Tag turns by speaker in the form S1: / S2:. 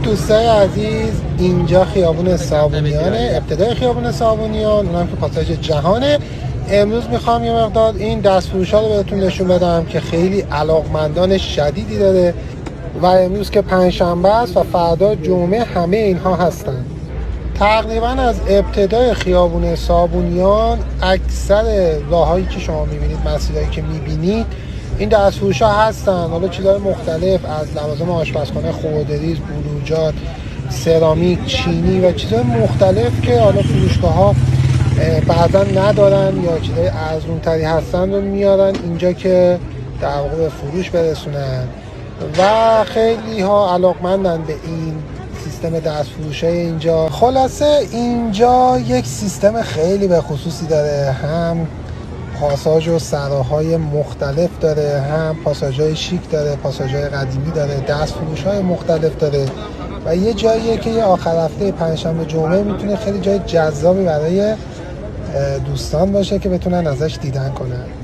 S1: دوستای عزیز، اینجا خیابون صابونیانه، ابتدای خیابون صابونیان، اونم که پاساژ جهانه. امروز میخوام یه مقدار این دستفروش‌ها رو بهتون نشون بدم که خیلی علاقمندان شدیدی داره و امروز که پنجشنبه است و فردا جمعه همه اینها هستن. تقریبا از ابتدای خیابون صابونیان اکثر راههایی که شما میبینید، مسیرهایی که میبینید، این دستفروش‌ها هستن. حالا چیزهای مختلف از لوازم آشپزخانه، خردریز، بلوجات، سرامیک، چینی و چیزهای مختلف که حالا فروشگاه‌ها بعضا ندارن یا چیزهای ارزان‌تری هستن رو میارن اینجا که در واقع به فروش برسونن و خیلی ها علاقمندن به این سیستم دستفروشی اینجا. خلاصه اینجا یک سیستم خیلی به خصوصی داره، هم پاساژ و سراهای مختلف داره، هم پاساژهای شیک داره، پاساژهای قدیمی داره، دستفروش‌های مختلف داره و یه جاییه که یه آخر هفته پنجشنبه جمعه میتونه خیلی جای جذابی برای دوستان باشه که بتونن ازش دیدن کنن.